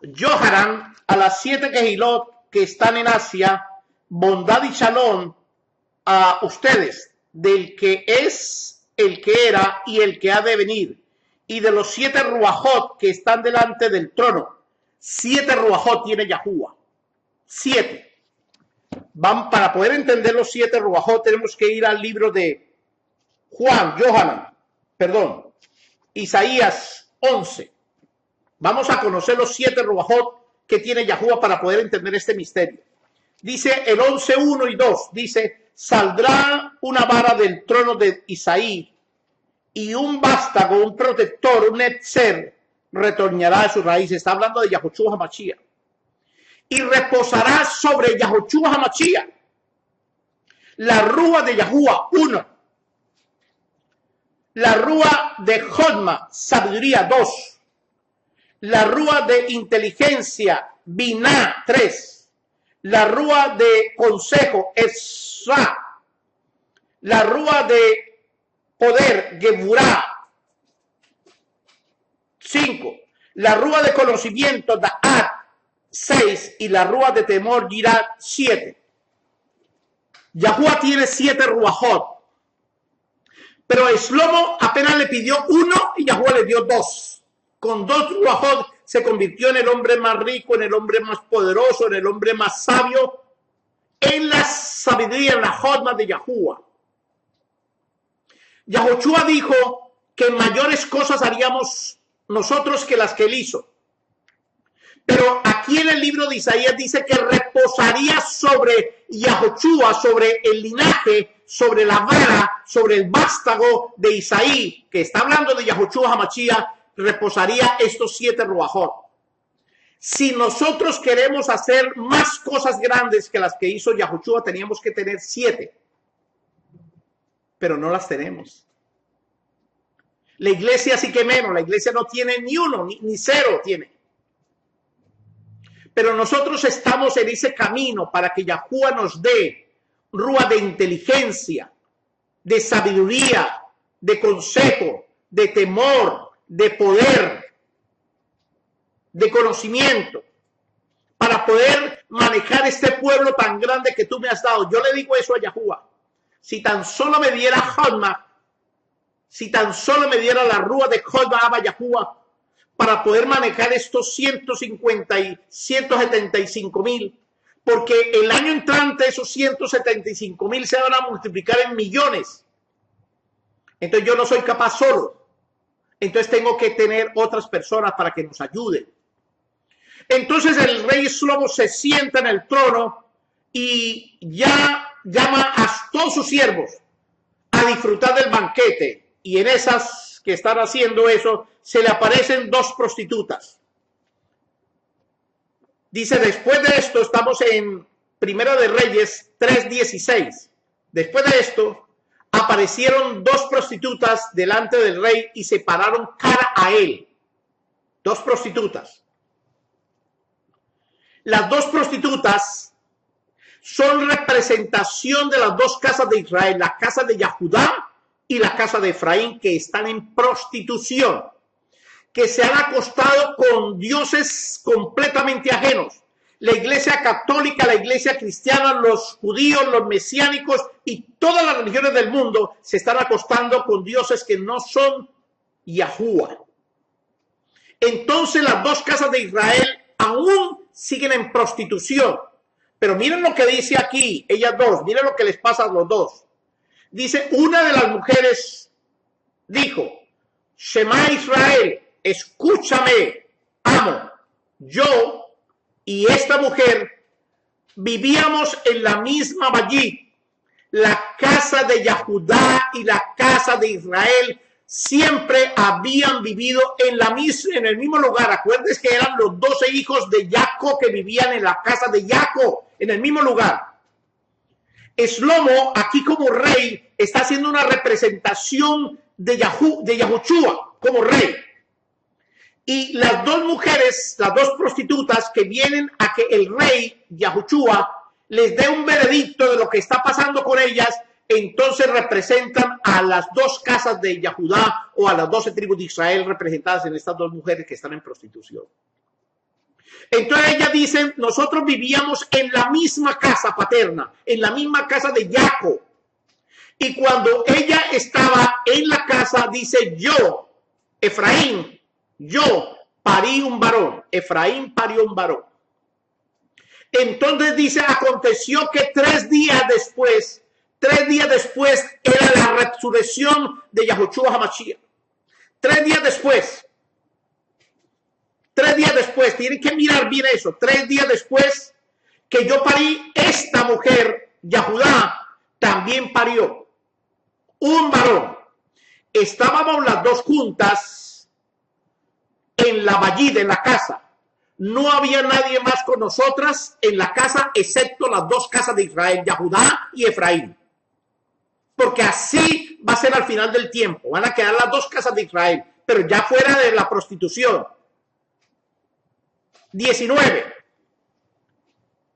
Yohanan, a las 7 Kehilot que están en Asia, bondad y shalom a ustedes, del que es, el que era y el que ha de venir, y de los 7 ruajot que están delante del trono. 7 ruajot tiene Yahuwah. 7. Para poder entender los 7 ruajot tenemos que ir al libro de Isaías 11. Vamos a conocer los 7 ruajot que tiene Yahuwah para poder entender este misterio. Dice el 11, 1 y 2, dice, saldrá una vara del trono de Isaí y un vástago, un protector, un etzer, retornará de su raíz. Está hablando de Yahoshua HaMashiach. Y reposará sobre Yahoshua HaMashiach la rúa de Yahuwah, 1. La rúa de Jodma, sabiduría, 2. La rúa de inteligencia, Biná, 3. La rúa de consejo, Esra. La rúa de poder, Geburá, 5. La rúa de conocimiento, Da'at, 6. Y la rúa de temor, Girat, 7. Yahuwah tiene 7 ruajot. Pero Shlomo apenas le pidió 1 y Yahuwah le dio 2. Con 2 ruajot se convirtió en el hombre más rico, en el hombre más poderoso, en el hombre más sabio, en la sabiduría, en la jodma de Yahuwah. Yahoshua dijo que mayores cosas haríamos nosotros que las que él hizo. Pero aquí en el libro de Isaías dice que reposaría sobre Yahoshua, sobre el linaje, sobre la vara, sobre el vástago de Isaí, que está hablando de Yahushua HaMashiach, reposaría estos 7 ruajot. Si nosotros queremos hacer más cosas grandes que las que hizo Yahushua, teníamos que tener 7. Pero no las tenemos. La iglesia sí que menos, la iglesia no tiene ni 1, ni 0 tiene. Pero nosotros estamos en ese camino para que Yahushua nos dé rúa de inteligencia, de sabiduría, de consejo, de temor, de poder, de conocimiento, para poder manejar este pueblo tan grande que tú me has dado. Yo le digo eso a Yahushua. Si tan solo me diera Hodma, si tan solo me diera la rúa de Hodma Abba Yahushua, para poder manejar estos 150 y 175,000, porque el año entrante esos 175,000 se van a multiplicar en millones. Entonces yo no soy capaz solo. Entonces tengo que tener otras personas para que nos ayuden. Entonces el rey Shlomo se sienta en el trono y ya llama a todos sus siervos a disfrutar del banquete. Y en esas que están haciendo eso, se le aparecen 2 prostitutas. Dice, después de esto, estamos en Primera de Reyes 3:16. Después de esto, aparecieron 2 prostitutas delante del rey y se pararon cara a él. 2 prostitutas. Las 2 prostitutas son representación de las 2 casas de Israel, la casa de Yahudá y la casa de Efraín, que están en prostitución, que se han acostado con dioses completamente ajenos. La iglesia católica, la iglesia cristiana, los judíos, los mesiánicos y todas las religiones del mundo se están acostando con dioses que no son Yahuwah. Entonces las 2 casas de Israel aún siguen en prostitución. Pero miren lo que dice aquí, ellas 2, miren lo que les pasa a los 2. Dice, una de las mujeres dijo, Shema Israel, escúchame, amo, yo y esta mujer vivíamos en la misma vallí, la casa de Yahudá y la casa de Israel siempre habían vivido en el mismo lugar. Acuérdense que eran los 12 hijos de Jacob que vivían en la casa de Jacob, en el mismo lugar. Shlomo, aquí como rey, está haciendo una representación de Yahushua como rey. Y las 2 mujeres, las 2 prostitutas que vienen a que el rey Yahushua les dé un veredicto de lo que está pasando con ellas, entonces representan a las 2 casas de Yahudá o a las 12 tribus de Israel representadas en estas 2 mujeres que están en prostitución. Entonces ellas dicen, nosotros vivíamos en la misma casa paterna, en la misma casa de Jacob. Y cuando ella estaba en la casa, dice, yo, Efraín, yo parí un varón. Efraín parió un varón. Entonces dice, aconteció que 3 días después era la resurrección de Yahushua HaMashiach. 3 días después. 3 días después, tienen que mirar bien eso. 3 días después que yo parí, esta mujer, Yahudá, también parió un varón. Estábamos las 2 juntas en la vallida, en la casa. No había nadie más con nosotras en la casa, excepto las 2 casas de Israel, Yahudá y Efraín. Porque así va a ser al final del tiempo. Van a quedar las 2 casas de Israel, pero ya fuera de la prostitución. 19.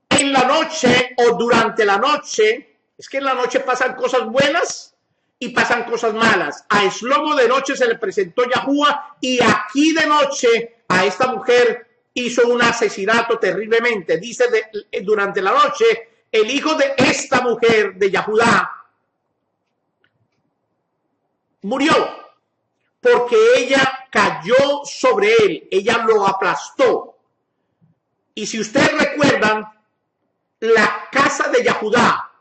En la noche o durante la noche, es que en la noche pasan cosas buenas y pasan cosas malas. A Shlomo de noche se le presentó Yahuwah y aquí de noche a esta mujer hizo un asesinato terriblemente. Dice durante la noche, el hijo de esta mujer de Yahudá murió porque ella cayó sobre él, ella lo aplastó. Y si ustedes recuerdan, la casa de Yahudá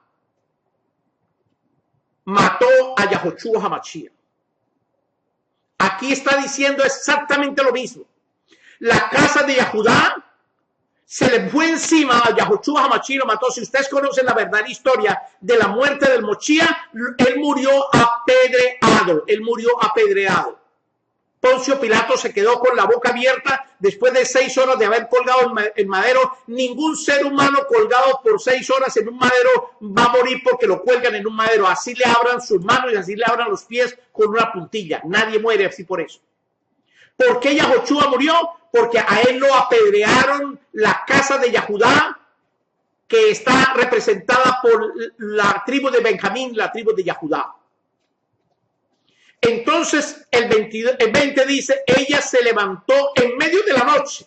mató a Yahushua HaMashiach. Aquí está diciendo exactamente lo mismo. La casa de Yahudá se le fue encima a Yahoshua Hamashí, lo mató. Si ustedes conocen la verdadera historia de la muerte del Mochía, él murió apedreado. Él murió apedreado. Poncio Pilato se quedó con la boca abierta después de 6 horas de haber colgado el madero. Ningún ser humano colgado por 6 horas en un madero va a morir porque lo cuelgan en un madero. Así le abran sus manos y así le abran los pies con una puntilla. Nadie muere así por eso. ¿Por qué Yahoshua murió? Porque a él lo apedrearon la casa de Yahudá, que está representada por la tribu de Benjamín, la tribu de Yahudá. Entonces el 20 dice, ella se levantó en medio de la noche.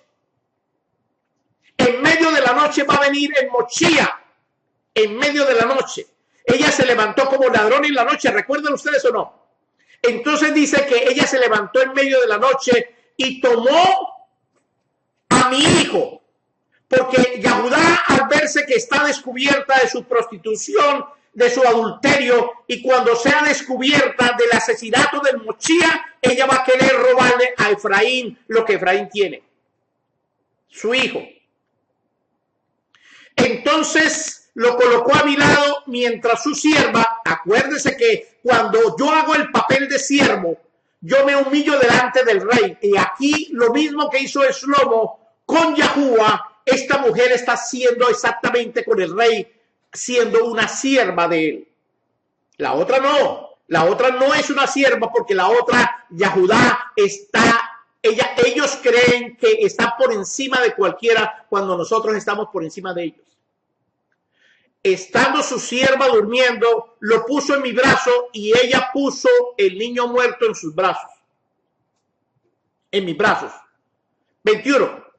En medio de la noche va a venir el Mochía. En medio de la noche. Ella se levantó como ladrón en la noche. ¿Recuerdan ustedes o no? Entonces dice que ella se levantó en medio de la noche y tomó a mi hijo. Porque Yahudá, al verse que está descubierta de su prostitución, de su adulterio, y cuando sea descubierta del asesinato del Mochía, ella va a querer robarle a Efraín lo que Efraín tiene, su hijo. Entonces lo colocó a mi lado mientras su sierva, acuérdese que cuando yo hago el papel de siervo, yo me humillo delante del rey, y aquí lo mismo que hizo Shlomo con Yahuwah, esta mujer está haciendo exactamente con el rey, siendo una sierva de él. La otra no es una sierva, porque la otra, Yahudá, ellos creen que está por encima de cualquiera cuando nosotros estamos por encima de ellos. Estando su sierva durmiendo, lo puso en mi brazo y ella puso el niño muerto en sus brazos. En mis brazos. 21.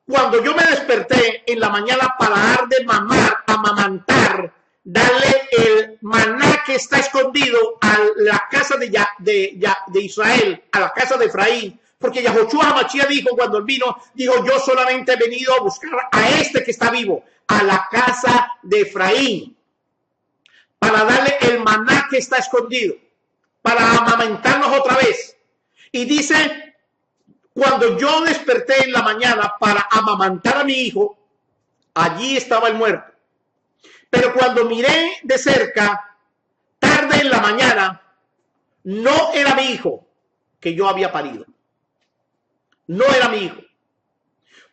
Cuando yo me desperté en la mañana para dar de mamar, amamantar, darle el maná que está escondido a la casa de Israel, a la casa de Efraín, porque Yahoshua Hamashíach dijo cuando él vino, dijo, yo solamente he venido a buscar a este que está vivo, a la casa de Efraín, para darle el maná que está escondido, para amamantarnos otra vez. Y dice, cuando yo desperté en la mañana para amamantar a mi hijo, allí estaba el muerto. Pero cuando miré de cerca, tarde en la mañana, no era mi hijo que yo había parido. No era mi hijo.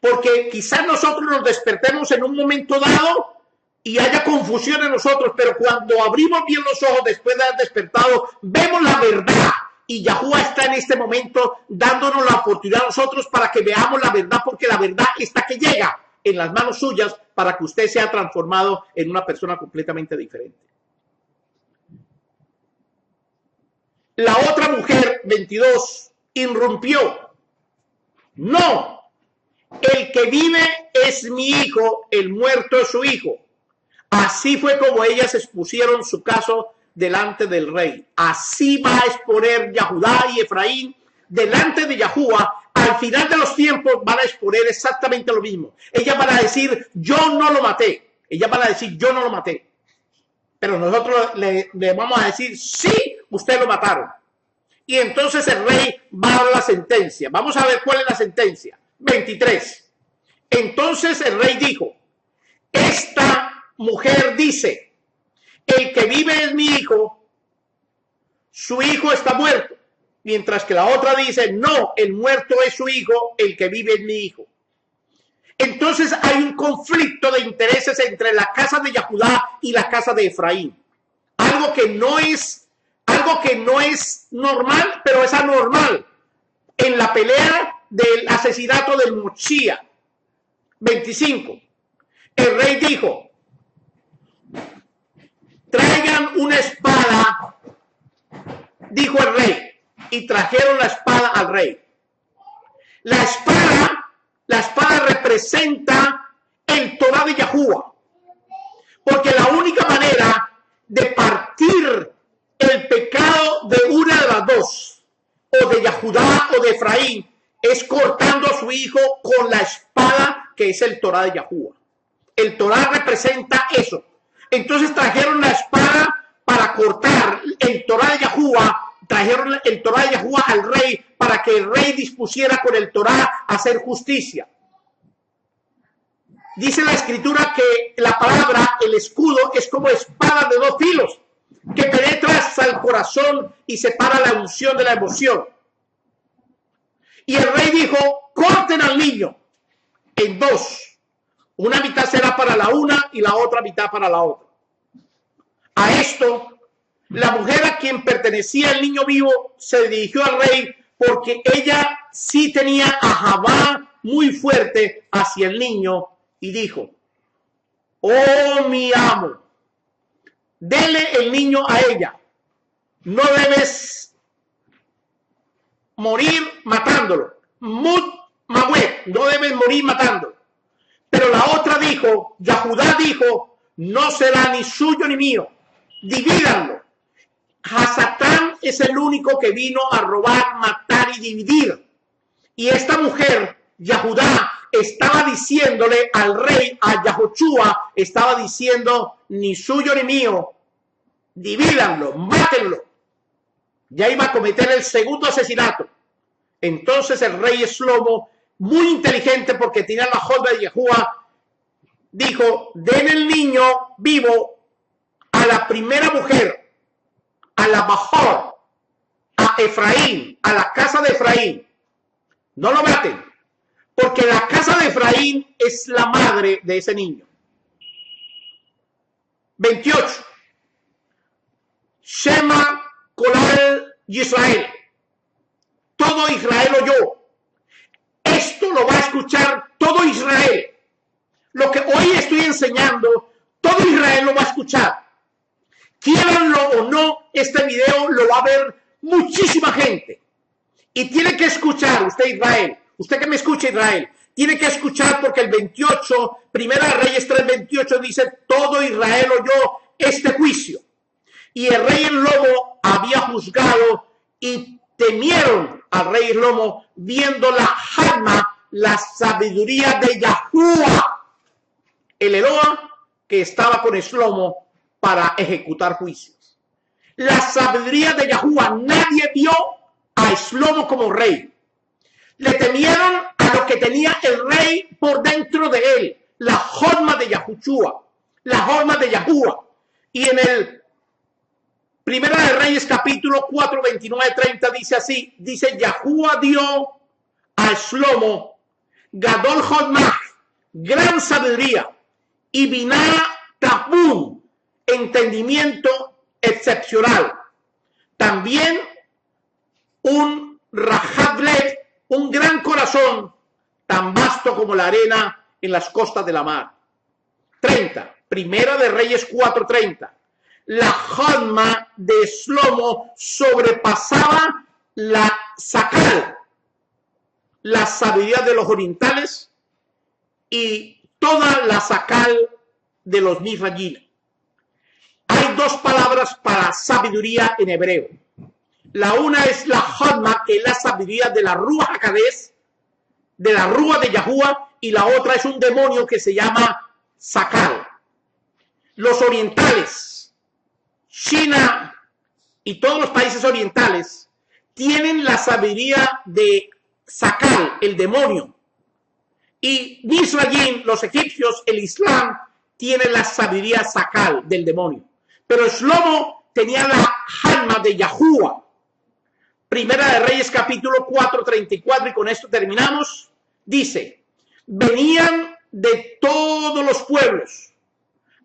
Porque quizás nosotros nos despertemos en un momento dado y haya confusión en nosotros, pero cuando abrimos bien los ojos después de haber despertado, vemos la verdad. Y Yahuwah está en este momento dándonos la oportunidad a nosotros para que veamos la verdad, porque la verdad está que llega en las manos suyas para que usted sea transformado en una persona completamente diferente. La otra mujer, 22, irrumpió. No, el que vive es mi hijo, el muerto es su hijo. Así fue como ellas expusieron su caso delante del rey. Así va a exponer Yahudá y Efraín delante de Yahuwah. Al final de los tiempos van a exponer exactamente lo mismo. Ellas van a decir, yo no lo maté. Ellas van a decir, yo no lo maté. Pero nosotros le vamos a decir, sí, usted lo mataron. Y entonces el rey va a dar la sentencia. Vamos a ver cuál es la sentencia. 23. Entonces el rey dijo, esta mujer dice, el que vive es mi hijo, su hijo está muerto. Mientras que la otra dice, no, el muerto es su hijo, el que vive es mi hijo. Entonces hay un conflicto de intereses entre la casa de Yahudá y la casa de Efraín. Algo que no es normal, pero es anormal en la pelea del asesinato del Mochía. 25. El rey dijo, traigan una espada, dijo el rey, y trajeron la espada al rey. La espada representa el Torah de Yahuwah, porque la única manera de partir el pecado de una de las dos, o de Yahudá o de Efraín, es cortando a su hijo con la espada que es el Torah de Yahuwah. El Torah representa eso. Entonces trajeron la espada para cortar el Torah de Yahuwah, trajeron el Torah de Yahuwah al rey para que el rey dispusiera con el Torah a hacer justicia. Dice la escritura que la palabra, el escudo, es como espada de dos filos, que penetra hasta el corazón y separa la unción de la emoción. Y el rey dijo, corten al niño en dos. Una mitad será para la una y la otra mitad para la otra. A esto, la mujer a quien pertenecía el niño vivo se dirigió al rey porque ella sí tenía a Jabá muy fuerte hacia el niño y dijo, oh mi amo, dele el niño a ella, no debes morir matándolo, no debes morir matándolo. Pero la otra dijo, Yahudá dijo, no será ni suyo ni mío, divídanlo. Hasatán es el único que vino a robar, matar y dividir. Y esta mujer, Yahudá, estaba diciéndole al rey, a Yahoshua, estaba diciendo, ni suyo ni mío, divídanlo, mátenlo. Ya iba a cometer el segundo asesinato. Entonces el rey Shlomo, muy inteligente porque tenía la joya de Yahuwah, dijo, den el niño vivo a la primera mujer, a la Bajor, a Efraín, a la casa de Efraín. No lo maten, porque la casa de Efraín es la madre de ese niño. 28. Shema Kolal Yisrael. Todo Israel oyó. Esto lo va a escuchar todo Israel. Lo que hoy estoy enseñando, todo Israel lo va a escuchar. Quieranlo o no, este video lo va a ver muchísima gente. Y tiene que escuchar, usted Israel, usted que me escucha Israel, tiene que escuchar porque el 28, Primera de Reyes 3:28 dice, todo Israel oyó este juicio. Y el rey Shlomo había juzgado y temieron al rey Shlomo viendo la Hadma, la sabiduría de Yahuwah, el Eloah que estaba con Shlomo para ejecutar juicios. La sabiduría de Yahuwah, nadie vio a Shlomo como rey. Le temieron a lo que tenía el rey por dentro de él, la Hadma de Yahushua, la Hadma de Yahuwah. Y en el Primera de Reyes capítulo 4, 29, 30 dice así, dice Yahuwah dio a Shlomo Gadol Hodmah, gran sabiduría, y Biná Tabún, entendimiento excepcional. También un Rahablet, un gran corazón, tan vasto como la arena en las costas de la mar. 30. Primera de Reyes 4:30. La Hadma de Shlomo sobrepasaba la Sakal, la sabiduría de los orientales y toda la Sakal de los Mifrayim. Hay dos palabras para sabiduría en hebreo. La una es la Hadma, que es la sabiduría de la Ruach HaKodesh, de la Ruach de Yahuwah, y la otra es un demonio que se llama Sakal. Los orientales, China y todos los países orientales tienen la sabiduría de Sakal, el demonio. Y Mizrayim, los egipcios, el Islam, tiene la sabiduría Sakal del demonio. Pero Shlomo tenía la Hadma de Yahuwah. Primera de Reyes capítulo 4, 34, y con esto terminamos. Dice, venían de todos los pueblos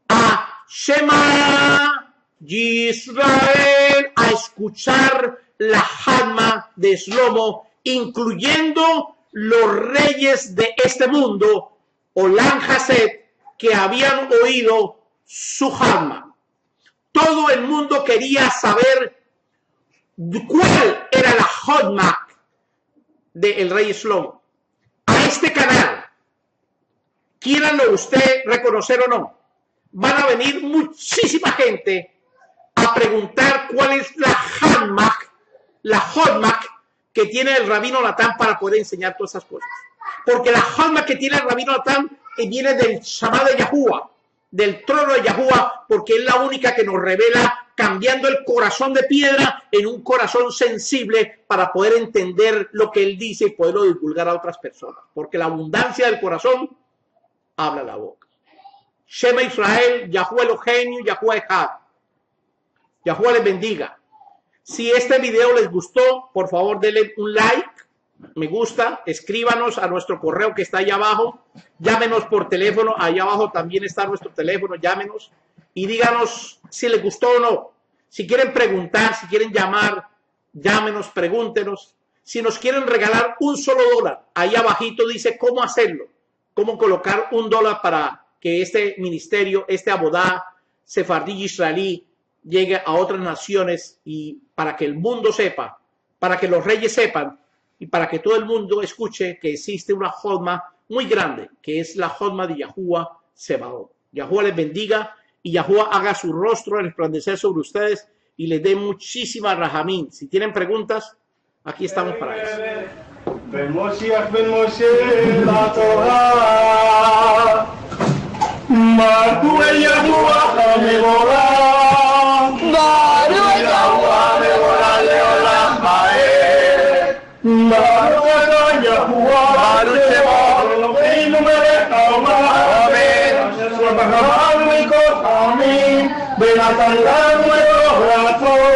a Shema Yisrael a escuchar la Hadma de Shlomo, incluyendo los reyes de este mundo, Olam Hased, que habían oído su Hadma. Todo el mundo quería saber cuál era la Hadma del rey Shlomo. A este canal, quieranlo usted reconocer o no, van a venir muchísima gente a preguntar cuál es la Hadma que tiene el rabino Natán para poder enseñar todas esas cosas. Porque la Hadma que tiene el rabino Natán viene del Shabbat de Yahuwah, del trono de Yahuwah, porque es la única que nos revela cambiando el corazón de piedra en un corazón sensible para poder entender lo que él dice y poderlo divulgar a otras personas. Porque la abundancia del corazón habla la boca. Shema Israel, Yahuwah Eloheinu, Yahuwah Echad. Yahuwah les bendiga. Si este video les gustó, por favor denle un like, me gusta, escríbanos a nuestro correo que está allá abajo, llámenos por teléfono, allá abajo también está nuestro teléfono, llámenos y díganos si les gustó o no. Si quieren preguntar, si quieren llamar, llámenos, pregúntenos. Si nos quieren regalar un solo dólar, ahí abajito dice cómo hacerlo, cómo colocar $1 para que este ministerio, este abodá sefardí israelí llegue a otras naciones y para que el mundo sepa, para que los reyes sepan y para que todo el mundo escuche que existe una jodma muy grande, que es la jodma de Yahuwah Sebaot. Yahuwah les bendiga y Yahuwah haga su rostro resplandecer sobre ustedes y les dé muchísima rahamín. Si tienen preguntas, aquí estamos para eso. Ben Moshe, la Torah. Marcue Yahuwah Mevorah. Marcue Yahuwah Mevorah Leolam Baed. Marcue Yahuwah Eloheinu melech haolam. Amen. Amen. ונתן לנו את אור רצון